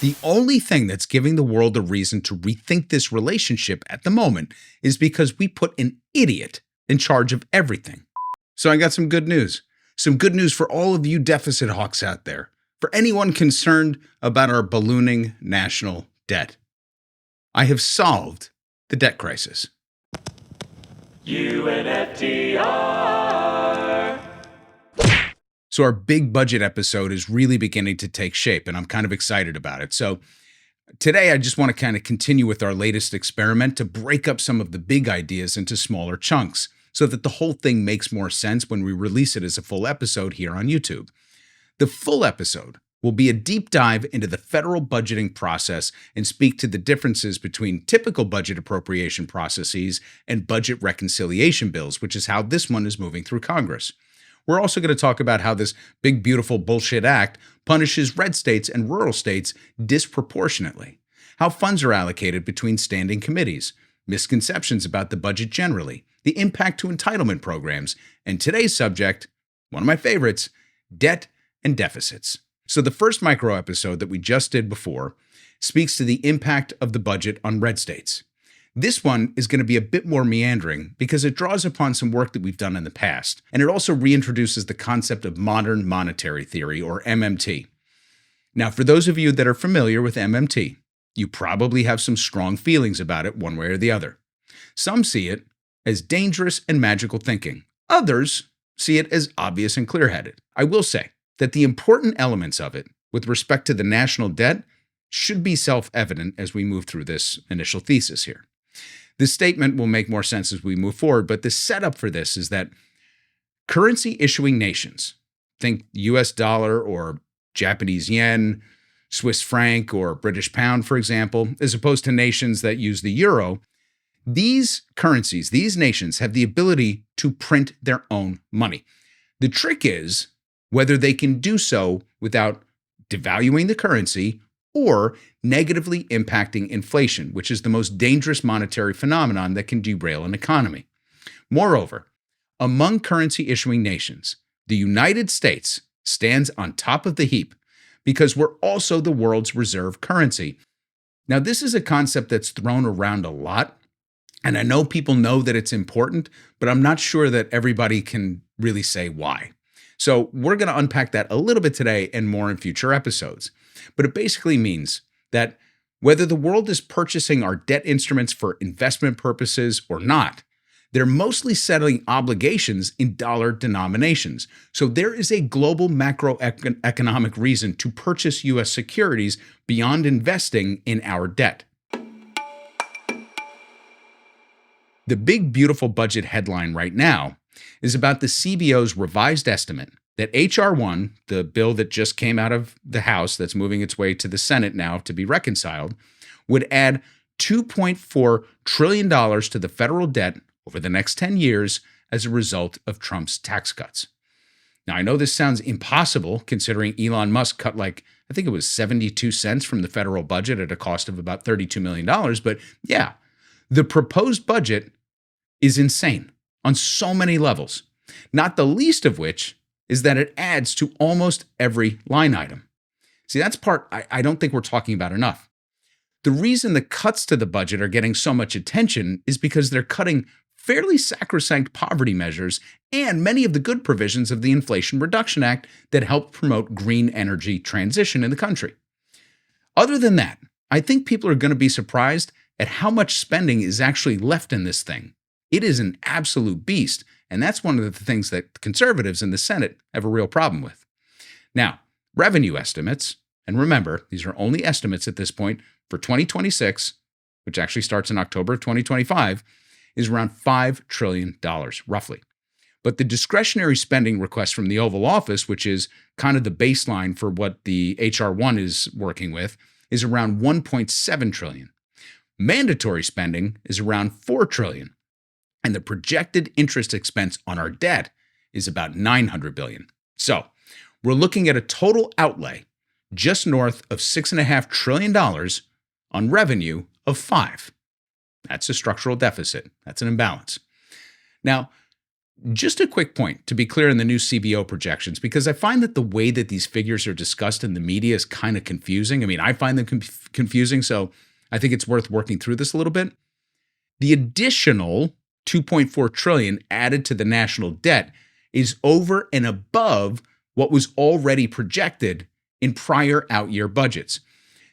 The only thing that's giving the world a reason to rethink this relationship at the moment is because we put an idiot in charge of everything. So I got some good news. Some good news for all of you deficit hawks out there. For anyone concerned about our ballooning national debt. I have solved the debt crisis. UNFTR! So our big budget episode is really beginning to take shape, and I'm kind of excited about it. So today I just want to kind of continue with our latest experiment to break up some of the big ideas into smaller chunks so that the whole thing makes more sense when we release it as a full episode here on YouTube. The full episode will be a deep dive into the federal budgeting process and speak to the differences between typical budget appropriation processes and budget reconciliation bills, which is how this one is moving through Congress. We're also going to talk about how this big, beautiful bullshit act punishes red states and rural states disproportionately, how funds are allocated between standing committees, misconceptions about the budget generally, the impact to entitlement programs, and today's subject, one of my favorites, debt and deficits. So the first micro episode that we just did before speaks to the impact of the budget on red states. This one is going to be a bit more meandering because it draws upon some work that we've done in the past, and it also reintroduces the concept of modern monetary theory, or MMT. Now, for those of you that are familiar with MMT, you probably have some strong feelings about it one way or the other. Some see it as dangerous and magical thinking. Others see it as obvious and clear-headed. I will say that the important elements of it, with respect to the national debt, should be self-evident as we move through this initial thesis here. This statement will make more sense as we move forward, but the setup for this is that currency issuing nations, think US dollar or Japanese yen, Swiss franc or British pound, for example, as opposed to nations that use the euro, these currencies, these nations have the ability to print their own money. The trick is whether they can do so without devaluing the currency or negatively impacting inflation, which is the most dangerous monetary phenomenon that can derail an economy. Moreover, among currency issuing nations, the United States stands on top of the heap because we're also the world's reserve currency. Now, this is a concept that's thrown around a lot, and I know people know that it's important, but I'm not sure that everybody can really say why. So we're going to unpack that a little bit today and more in future episodes. But it basically means that whether the world is purchasing our debt instruments for investment purposes or not, they're mostly settling obligations in dollar denominations. So there is a global macroeconomic reason to purchase U.S. securities beyond investing in our debt. The big, beautiful budget headline right now is about the CBO's revised estimate that H.R. 1, the bill that just came out of the House that's moving its way to the Senate now to be reconciled, would add $2.4 trillion to the federal debt over the next 10 years as a result of Trump's tax cuts. Now, I know this sounds impossible considering Elon Musk cut I think it was 72 cents from the federal budget at a cost of about $32 million, but yeah, the proposed budget is insane on so many levels, not the least of which is that it adds to almost every line item. See, that's part I don't think we're talking about enough. The reason the cuts to the budget are getting so much attention is because they're cutting fairly sacrosanct poverty measures and many of the good provisions of the Inflation Reduction Act that help promote green energy transition in the country. Other than that, I think people are going to be surprised at how much spending is actually left in this thing. It is an absolute beast, and that's one of the things that conservatives in the Senate have a real problem with. Now, revenue estimates, and remember, these are only estimates at this point, for 2026, which actually starts in October of 2025, is around $5 trillion, roughly. But the discretionary spending request from the Oval Office, which is kind of the baseline for what the H.R. 1 is working with, is around $1.7 trillion. Mandatory spending is around $4 trillion. And the projected interest expense on our debt is about $900 billion. So we're looking at a total outlay just north of $6.5 trillion on revenue of $5. That's a structural deficit. That's an imbalance. Now, Just a quick point to be clear in the new CBO projections, because I find that the way that these figures are discussed in the media is kind of confusing. I mean, I find them confusing, so I think it's worth working through this a little bit. The additional 2.4 trillion added to the national debt is over and above what was already projected in prior out-year budgets.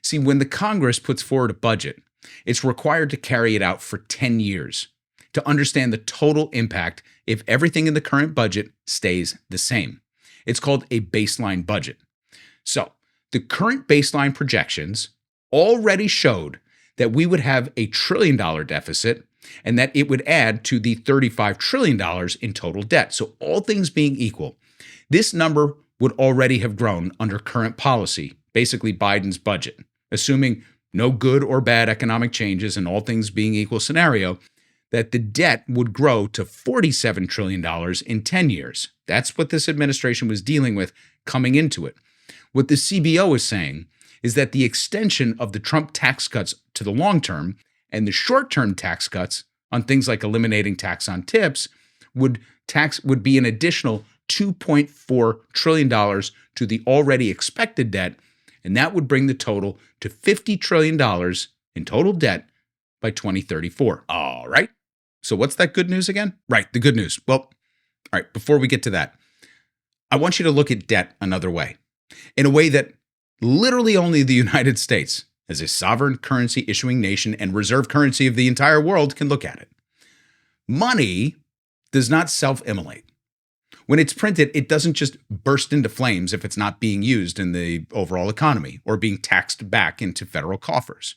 See, when the Congress puts forward a budget, it's required to carry it out for 10 years to understand the total impact if everything in the current budget stays the same. It's called a baseline budget. So, the current baseline projections already showed that we would have a $1 trillion deficit and that it would add to the $35 trillion in total debt. So, all things being equal, this number would already have grown under current policy, basically Biden's budget, assuming no good or bad economic changes and all things being equal scenario, that the debt would grow to $47 trillion in 10 years. That's what this administration was dealing with coming into it. What the CBO is saying is that the extension of the Trump tax cuts to the long term and the short-term tax cuts on things like eliminating tax on tips would be an additional $2.4 trillion to the already expected debt, and that would bring the total to $50 trillion in total debt by 2034. All right. So what's that good news again? Right, the good news. Well, all right, before we get to that, I want you to look at debt another way, in a way that literally only the United States, as a sovereign currency issuing nation and reserve currency of the entire world, can look at it. Money does not self-immolate. When it's printed, it doesn't just burst into flames if it's not being used in the overall economy or being taxed back into federal coffers.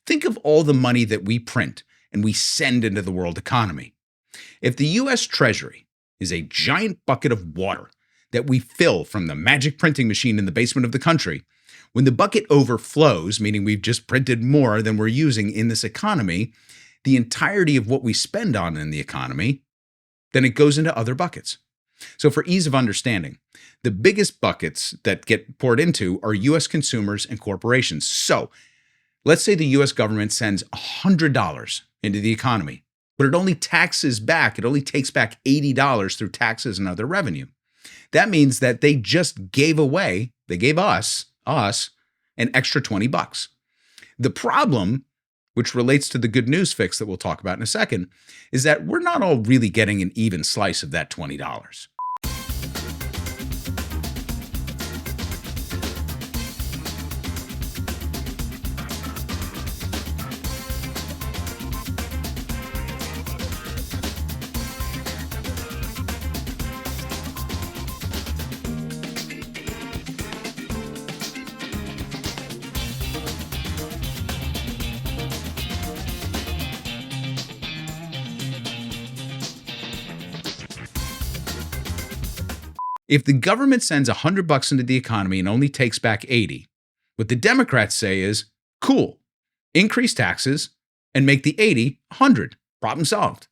Think of all the money that we print and we send into the world economy. If the US Treasury is a giant bucket of water that we fill from the magic printing machine in the basement of the country, when the bucket overflows, meaning we've just printed more than we're using in this economy, the entirety of what we spend on in the economy, then it goes into other buckets. So for ease of understanding, the biggest buckets that get poured into are US consumers and corporations. So let's say the US government sends $100 into the economy, but it only takes back $80 through taxes and other revenue. That means that they just gave us an extra $20. The problem, which relates to the good news fix that we'll talk about in a second, is that we're not all really getting an even slice of that $20. If the government sends $100 into the economy and only takes back 80, what the Democrats say is, cool, increase taxes and make the 80 100. Problem solved.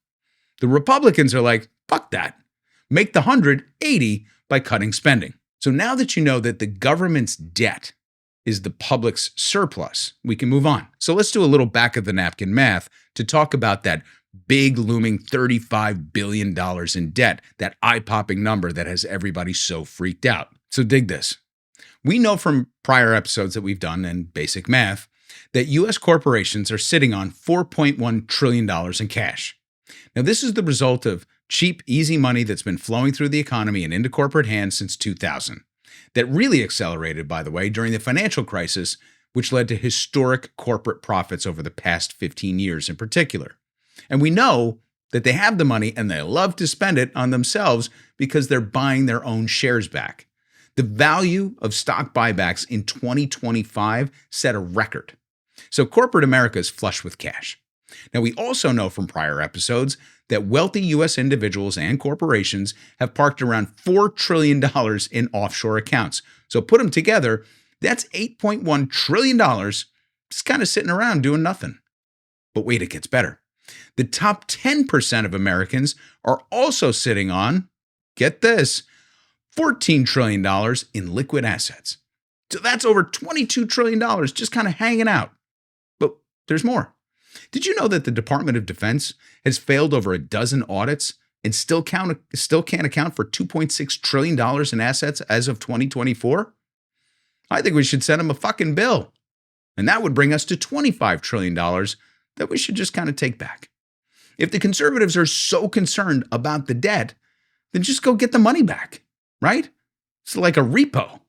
The Republicans are like, fuck that. Make the 100 80 by cutting spending. So now that you know that the government's debt is the public's surplus, we can move on. So let's do a little back of the napkin math to talk about that big looming $35 billion in debt, that eye-popping number that has everybody so freaked out. So dig this. We know from prior episodes that we've done in basic math that U.S. corporations are sitting on $4.1 trillion in cash. Now, this is the result of cheap, easy money that's been flowing through the economy and into corporate hands since 2000. That really accelerated, by the way, during the financial crisis, which led to historic corporate profits over the past 15 years in particular. And we know that they have the money and they love to spend it on themselves because they're buying their own shares back. The value of stock buybacks in 2025 set a record. So corporate America is flush with cash. Now, we also know from prior episodes that wealthy U.S. individuals and corporations have parked around $4 trillion in offshore accounts. So put them together, that's $8.1 trillion just kind of sitting around doing nothing. But wait, it gets better. The top 10% of Americans are also sitting on, get this, $14 trillion in liquid assets. So that's over $22 trillion just kind of hanging out. But there's more. Did you know that the Department of Defense has failed over a dozen audits and still can't account for $2.6 trillion in assets as of 2024? I think we should send them a fucking bill. And that would bring us to $25 trillion that we should just kind of take back. If the conservatives are so concerned about the debt, then just go get the money back, right? It's like a repo.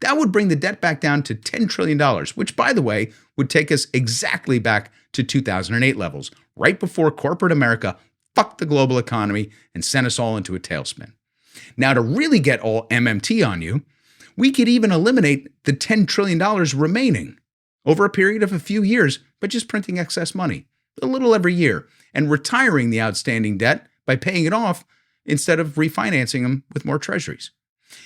That would bring the debt back down to $10 trillion, which, by the way, would take us exactly back to 2008 levels, right before corporate America fucked the global economy and sent us all into a tailspin. Now, to really get all MMT on you, we could even eliminate the $10 trillion remaining over a period of a few years by just printing excess money, a little every year, and retiring the outstanding debt by paying it off instead of refinancing them with more treasuries.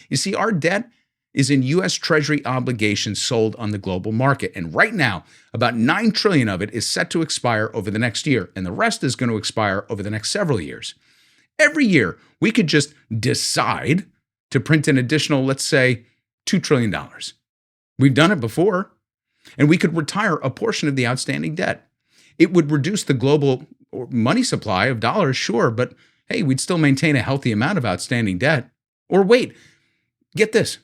You see, our debt is in U.S. Treasury obligations sold on the global market. And right now, about $9 trillion of it is set to expire over the next year, and the rest is going to expire over the next several years. Every year, we could just decide to print an additional, let's say, $2 trillion. We've done it before, and we could retire a portion of the outstanding debt. It would reduce the global money supply of dollars, sure, but hey, we'd still maintain a healthy amount of outstanding debt. Or wait, get this.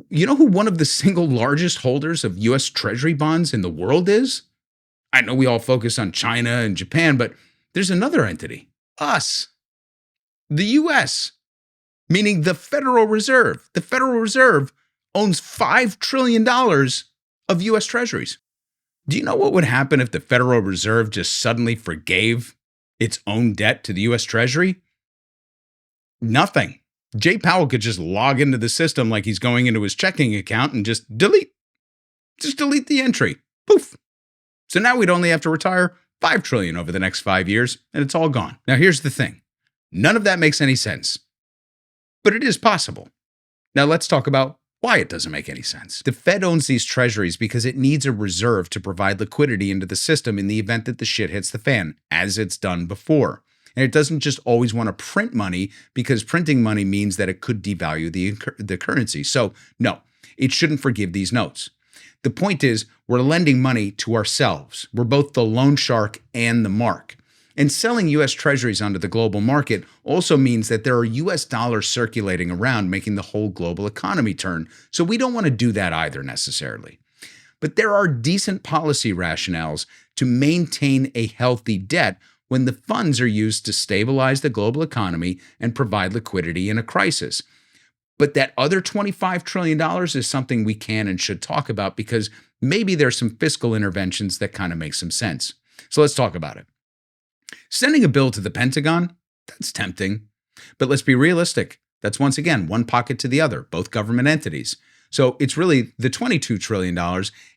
You know who one of the single largest holders of U.S. Treasury bonds in the world is? I know we all focus on China and Japan, but there's another entity, us, the U.S., meaning the Federal Reserve. The Federal Reserve owns $5 trillion of U.S. Treasuries. Do you know what would happen if the Federal Reserve just suddenly forgave its own debt to the U.S. Treasury? Nothing. Jay Powell could just log into the system like he's going into his checking account and just delete the entry. Poof. So now we'd only have to retire $5 trillion over the next 5 years, and it's all gone. Now here's the thing. None of that makes any sense, but it is possible. Now let's talk about why it doesn't make any sense. The Fed owns these treasuries because it needs a reserve to provide liquidity into the system in the event that the shit hits the fan, as it's done before. And it doesn't just always want to print money because printing money means that it could devalue the currency. So no, it shouldn't forgive these notes. The point is, we're lending money to ourselves. We're both the loan shark and the mark. And selling U.S. treasuries onto the global market also means that there are U.S. dollars circulating around, making the whole global economy turn. So we don't want to do that either necessarily. But there are decent policy rationales to maintain a healthy debt when the funds are used to stabilize the global economy and provide liquidity in a crisis. But that other $25 trillion is something we can and should talk about because maybe there's some fiscal interventions that kind of make some sense. So let's talk about it. Sending a bill to the Pentagon, that's tempting. But let's be realistic. That's once again one pocket to the other, both government entities. So it's really the $22 trillion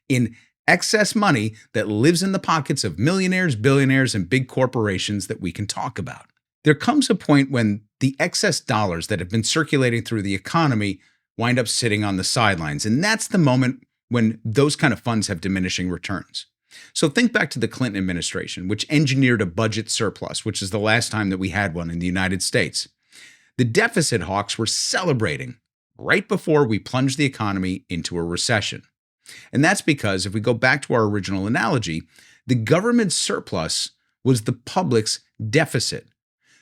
in excess money that lives in the pockets of millionaires, billionaires, and big corporations that we can talk about. There comes a point when the excess dollars that have been circulating through the economy wind up sitting on the sidelines, and that's the moment when those kind of funds have diminishing returns. So think back to the Clinton administration, which engineered a budget surplus, which is the last time that we had one in the United States. The deficit hawks were celebrating right before we plunged the economy into a recession. And that's because if we go back to our original analogy, the government surplus was the public's deficit.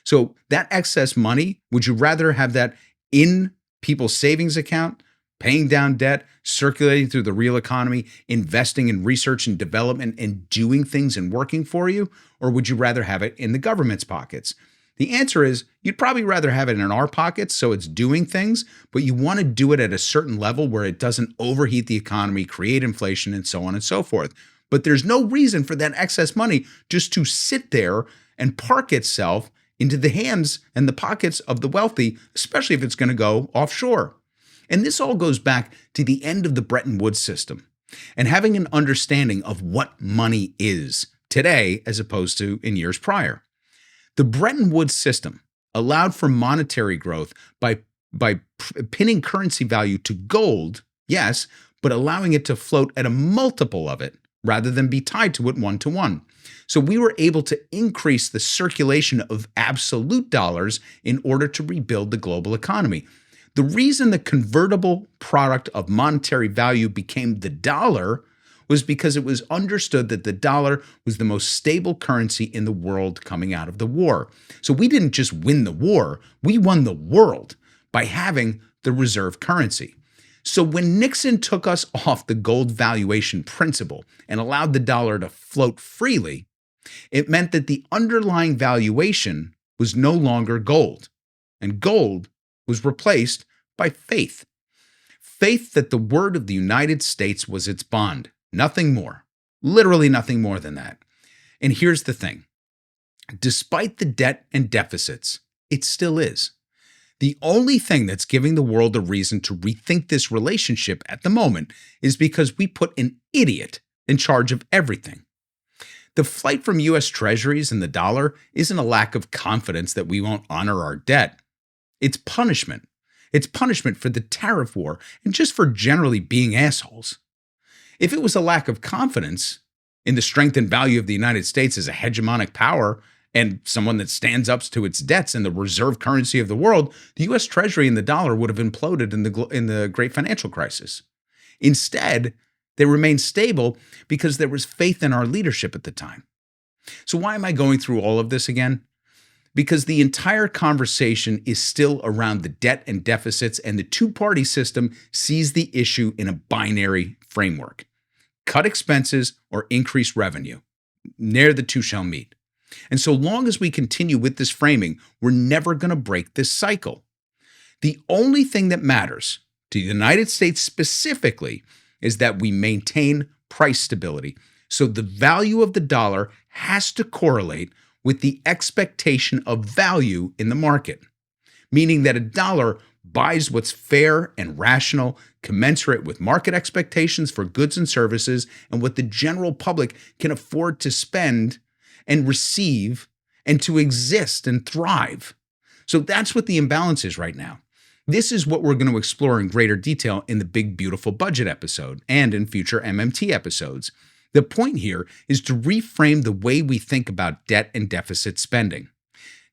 So that excess money, would you rather have that in people's savings account, paying down debt, circulating through the real economy, investing in research and development, and doing things and working for you? Or would you rather have it in the government's pockets? The answer is you'd probably rather have it in our pockets so it's doing things, but you want to do it at a certain level where it doesn't overheat the economy, create inflation, and so on and so forth. But there's no reason for that excess money just to sit there and park itself into the hands and the pockets of the wealthy, especially if it's going to go offshore. And this all goes back to the end of the Bretton Woods system and having an understanding of what money is today as opposed to in years prior. The Bretton Woods system allowed for monetary growth by pinning currency value to gold, yes, but allowing it to float at a multiple of it rather than be tied to it one-to-one. So we were able to increase the circulation of absolute dollars in order to rebuild the global economy. The reason the convertible product of monetary value became the dollar was because it was understood that the dollar was the most stable currency in the world coming out of the war. So we didn't just win the war, we won the world by having the reserve currency. So when Nixon took us off the gold valuation principle and allowed the dollar to float freely, it meant that the underlying valuation was no longer gold, and gold was replaced by faith. Faith that the word of the United States was its bond, nothing more, literally nothing more than that. And here's the thing, despite the debt and deficits, it still is. The only thing that's giving the world a reason to rethink this relationship at the moment is because we put an idiot in charge of everything. The flight from US Treasuries and the dollar isn't a lack of confidence that we won't honor our debt. It's punishment. It's punishment for the tariff war and just for generally being assholes. If it was a lack of confidence in the strength and value of the United States as a hegemonic power and someone that stands up to its debts and the reserve currency of the world, the US Treasury and the dollar would have imploded in the great financial crisis. Instead, they remained stable because there was faith in our leadership at the time. So why am I going through all of this again? Because the entire conversation is still around the debt and deficits, and the two-party system sees the issue in a binary framework. Cut expenses or increase revenue. Ne'er the two shall meet. And so long as we continue with this framing, we're never going to break this cycle. The only thing that matters to the United States specifically is that we maintain price stability. So the value of the dollar has to correlate with the expectation of value in the market, meaning that a dollar buys what's fair and rational, commensurate with market expectations for goods and services, and what the general public can afford to spend and receive and to exist and thrive. So that's what the imbalance is right now. This is what we're going to explore in greater detail in the Big Beautiful Budget episode and in future MMT episodes. The point here is to reframe the way we think about debt and deficit spending.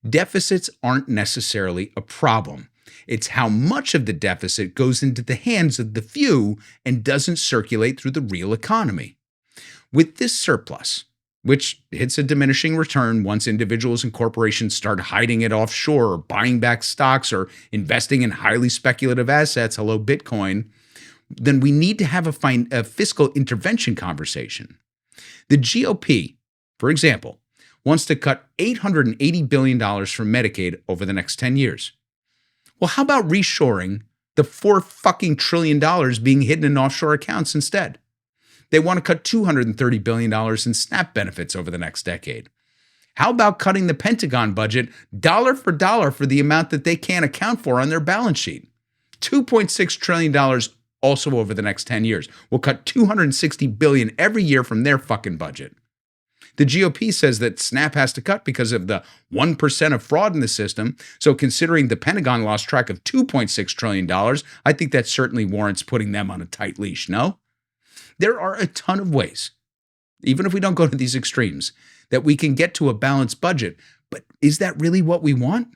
Deficits aren't necessarily a problem. It's how much of the deficit goes into the hands of the few and doesn't circulate through the real economy. With this surplus, which hits a diminishing return once individuals and corporations start hiding it offshore or buying back stocks or investing in highly speculative assets, hello Bitcoin, then we need to have a fiscal intervention conversation. The GOP, for example, wants to cut $880 billion from Medicaid over the next 10 years. Well, how about reshoring the $4 trillion being hidden in offshore accounts instead? They want to cut $230 billion in SNAP benefits over the next decade. How about cutting the Pentagon budget dollar for dollar for the amount that they can't account for on their balance sheet? $2.6 trillion also over the next 10 years. We'll cut $260 billion every year from their fucking budget. The GOP says that SNAP has to cut because of the 1% of fraud in the system. So considering the Pentagon lost track of $2.6 trillion, I think that certainly warrants putting them on a tight leash, no? There are a ton of ways, even if we don't go to these extremes, that we can get to a balanced budget. But is that really what we want?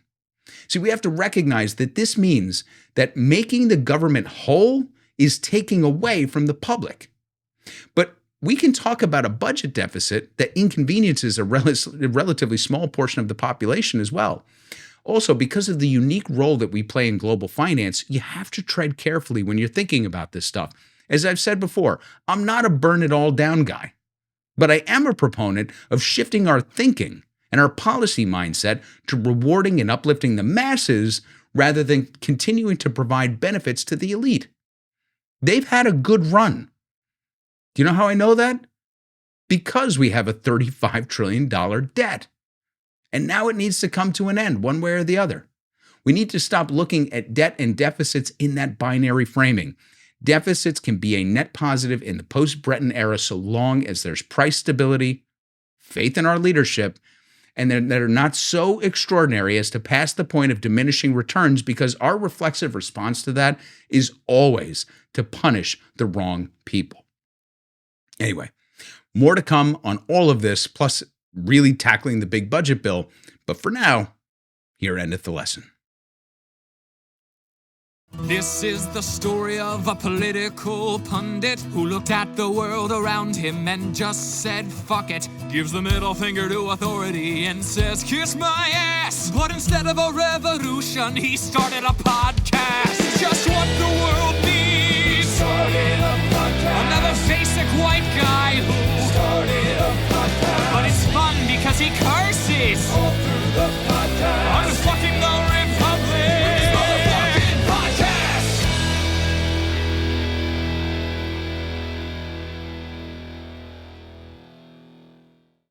See, we have to recognize that this means that making the government whole is taking away from the public. But we can talk about a budget deficit that inconveniences a relatively small portion of the population as well. Also, because of the unique role that we play in global finance, you have to tread carefully when you're thinking about this stuff. As I've said before, I'm not a burn it all down guy, but I am a proponent of shifting our thinking and our policy mindset to rewarding and uplifting the masses rather than continuing to provide benefits to the elite. They've had a good run. Do you know how I know that? Because we have a $35 trillion debt. And now it needs to come to an end one way or the other. We need to stop looking at debt and deficits in that binary framing. Deficits can be a net positive in the post-Bretton era so long as there's price stability, faith in our leadership, and that are not so extraordinary as to pass the point of diminishing returns, because our reflexive response to that is always to punish the wrong people. Anyway, more to come on all of this, plus really tackling the big budget bill. But for now, here endeth the lesson. This is the story of a political pundit who looked at the world around him and just said, fuck it. Gives the middle finger to authority and says, kiss my ass. But instead of a revolution, he started a podcast. Just what the world needs. Started a podcast. Another basic white guy who started a podcast. But it's fun because he